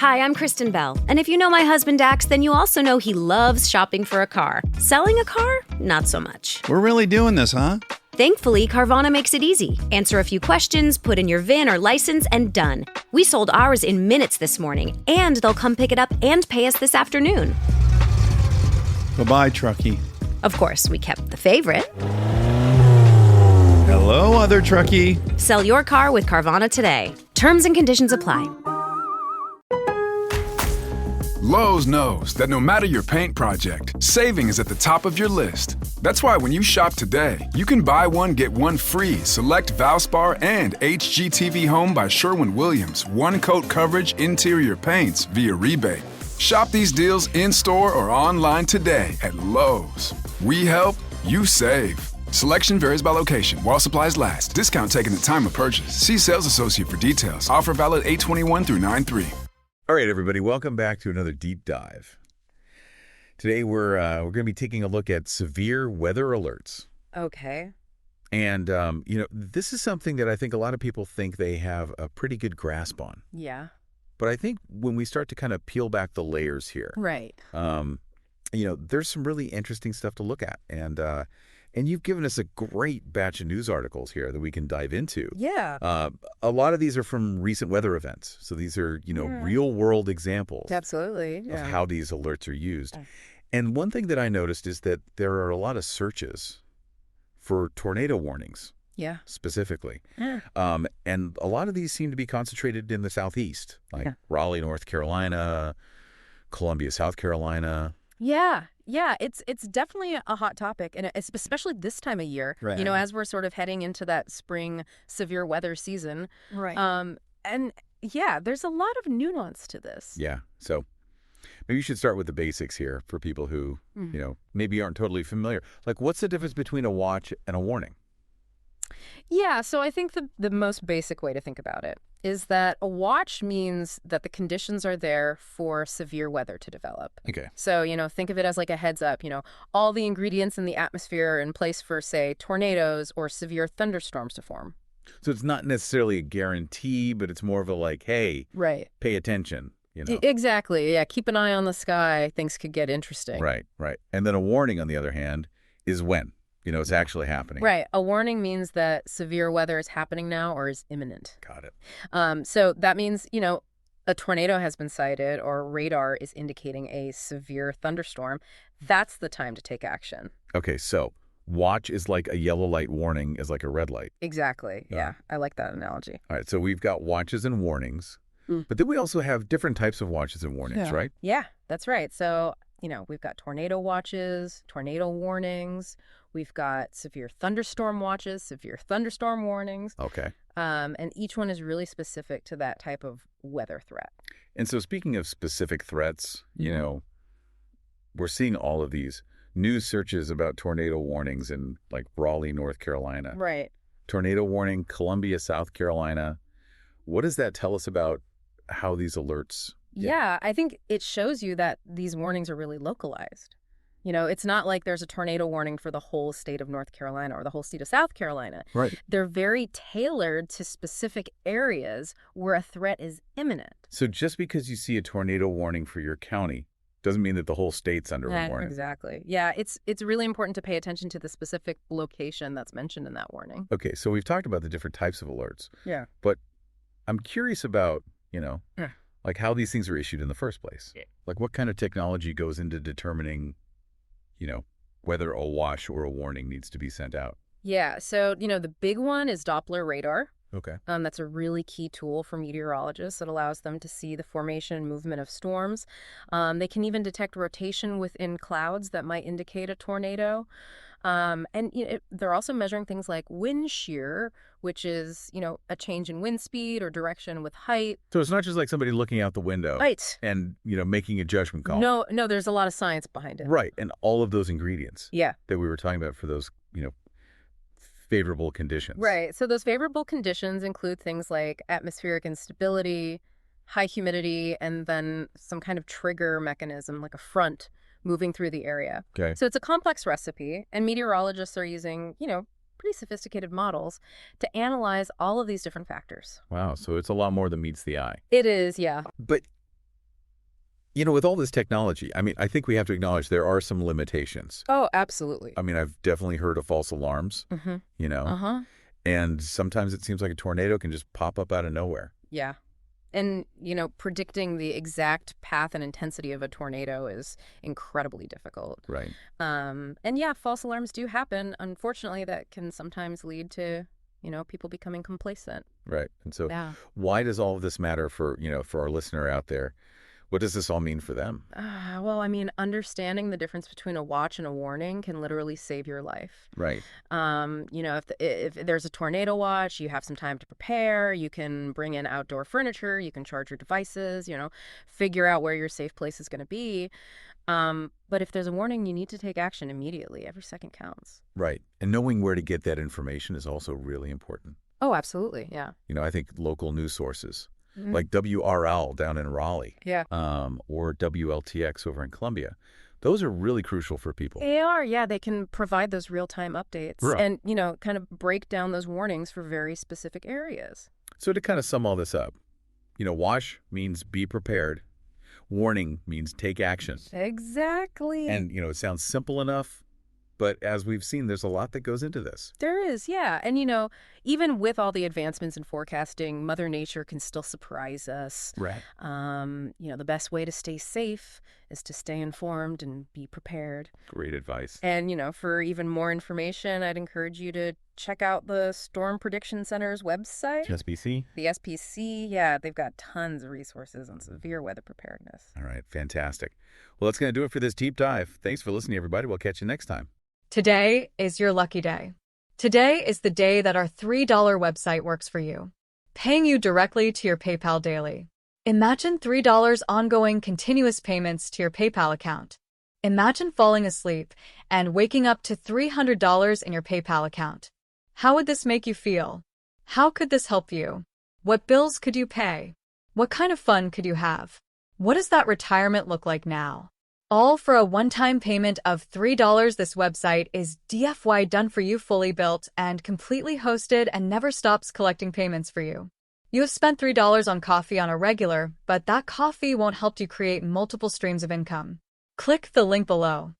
Hi, I'm Kristen Bell, and if you know my husband Dax, then you also know he loves shopping for a car. Selling a car? Not so much. We're really doing this, huh? Thankfully, Carvana makes it easy. Answer a few questions, put in your VIN or license, and done. We sold ours in minutes this morning, and they'll come pick it up and pay us this afternoon. Bye-bye, truckie. Of course, we kept the favorite. Hello, other truckie. Sell your car with Carvana today. Terms and conditions apply. Lowe's knows that no matter your paint project, saving is at the top of your list. That's why when you shop today, you can buy one, get one free select Valspar and HGTV Home by Sherwin-Williams one-coat coverage interior paints via rebate. Shop these deals in-store or online today at Lowe's. We help, you save. Selection varies by location. While supplies last. Discount taken at time of purchase. See sales associate for details. Offer valid 8/21 through 9/3. All right, everybody, welcome back to another deep dive. Today we're going to be taking a look at severe weather alerts. Okay. And, this is something that I think a lot of people think they have a pretty good grasp on. Yeah. But I think when we start to kind of peel back the layers here, Right. There's some really interesting stuff to look at. And you've given us a great batch of news articles here that we can dive into. Yeah. A lot of these are from recent weather events. So these are, real world examples Absolutely. of Yeah. how these alerts are used. And one thing that I noticed is that there are a lot of searches for tornado warnings Yeah. specifically. Yeah. And a lot of these seem to be concentrated in the Southeast, like Raleigh, North Carolina, Columbia, South Carolina. Yeah. Yeah. It's definitely a hot topic, and it's especially this time of year, Right. as we're sort of heading into that spring severe weather season. Right. And yeah, there's a lot of nuance to this. Yeah. So maybe you should start with the basics here for people who, maybe aren't totally familiar. Like, what's the difference between a watch and a warning? Yeah, so I think the most basic way to think about it is that a watch means that the conditions are there for severe weather to develop. Okay. So, think of it as like a heads up, all the ingredients in the atmosphere are in place for, say, tornadoes or severe thunderstorms to form. So it's not necessarily a guarantee, but it's more of a like, hey, Right. pay attention, Exactly. Yeah, keep an eye on the sky. Things could get interesting. Right, right. And then a warning, on the other hand, is when, it's actually happening. Right. A warning means that severe weather is happening now or is imminent. Got it. So that means, a tornado has been sighted or radar is indicating a severe thunderstorm. That's the time to take action. Okay, so watch is like a yellow light, warning is like a red light. Exactly. Yeah. I like that analogy. All right, so we've got watches and warnings, but then we also have different types of watches and warnings, right? Yeah, that's right. So, we've got tornado watches, tornado warnings. We've got severe thunderstorm watches, severe thunderstorm warnings. Okay. And each one is really specific to that type of weather threat. And so speaking of specific threats, we're seeing all of these news searches about tornado warnings in like Raleigh, North Carolina. Right. Tornado warning, Columbia, South Carolina. What does that tell us about how these alerts? Yeah, I think it shows you that these warnings are really localized. It's not like there's a tornado warning for the whole state of North Carolina or the whole state of South Carolina. Right. They're very tailored to specific areas where a threat is imminent. So just because you see a tornado warning for your county doesn't mean that the whole state's under a warning. Exactly. Yeah, it's really important to pay attention to the specific location that's mentioned in that warning. Okay, so we've talked about the different types of alerts. Yeah. But I'm curious about, like how these things are issued in the first place. Yeah. Like what kind of technology goes into determining, whether a watch or a warning needs to be sent out? Yeah, so, the big one is Doppler radar. Okay. That's a really key tool for meteorologists. It allows them to see the formation and movement of storms. They can even detect rotation within clouds that might indicate a tornado. They're also measuring things like wind shear, which is, a change in wind speed or direction with height. So it's not just like somebody looking out the window Right. and, making a judgment call. No, there's a lot of science behind it. Right. And all of those ingredients Yeah. that we were talking about for those, favorable conditions. Right. So those favorable conditions include things like atmospheric instability, high humidity, and then some kind of trigger mechanism like a front moving through the area. Okay. So it's a complex recipe, and meteorologists are using, pretty sophisticated models to analyze all of these different factors. Wow. So it's a lot more than meets the eye. It is, yeah. But You know, with all this technology, I mean, I think we have to acknowledge there are some limitations. Oh, absolutely. I mean, I've definitely heard of false alarms, you know, Uh-huh. and sometimes it seems like a tornado can just pop up out of nowhere. Yeah. And, predicting the exact path and intensity of a tornado is incredibly difficult. Right. And yeah, false alarms do happen. Unfortunately, that can sometimes lead to, people becoming complacent. Right. And so Yeah. why does all of this matter for, for our listener out there? What does this all mean for them? Well, I mean, understanding the difference between a watch and a warning can literally save your life. Right. If there's a tornado watch, you have some time to prepare. You can bring in outdoor furniture. You can charge your devices, figure out where your safe place is going to be. But if there's a warning, you need to take action immediately. Every second counts. Right. And knowing where to get that information is also really important. Oh, absolutely. Yeah. I think local news sources like WRL down in Raleigh, Yeah. or WLTX over in Columbia, those are really crucial for people. They are, yeah. They can provide those real-time updates Right. and, kind of break down those warnings for very specific areas. So to kind of sum all this up, watch means be prepared. Warning means take action. Exactly. And, it sounds simple enough, but as we've seen, there's a lot that goes into this. There is, yeah. And, even with all the advancements in forecasting, Mother Nature can still surprise us. Right. The best way to stay safe is to stay informed and be prepared. Great advice. And, for even more information, I'd encourage you to check out the Storm Prediction Center's website. SBC? The SPC, yeah, they've got tons of resources on severe weather preparedness. All right, fantastic. Well, that's going to do it for this deep dive. Thanks for listening, everybody. We'll catch you next time. Today is your lucky day. Today is the day that our $3 website works for you, paying you directly to your PayPal daily. Imagine $3 ongoing continuous payments to your PayPal account. Imagine falling asleep and waking up to $300 in your PayPal account. How would this make you feel? How could this help you? What bills could you pay? What kind of fun could you have? What does that retirement look like now? All for a one-time payment of $3. This website is DFY done for you, fully built and completely hosted, and never stops collecting payments for you. You have spent $3 on coffee on a regular, but that coffee won't help you create multiple streams of income. Click the link below.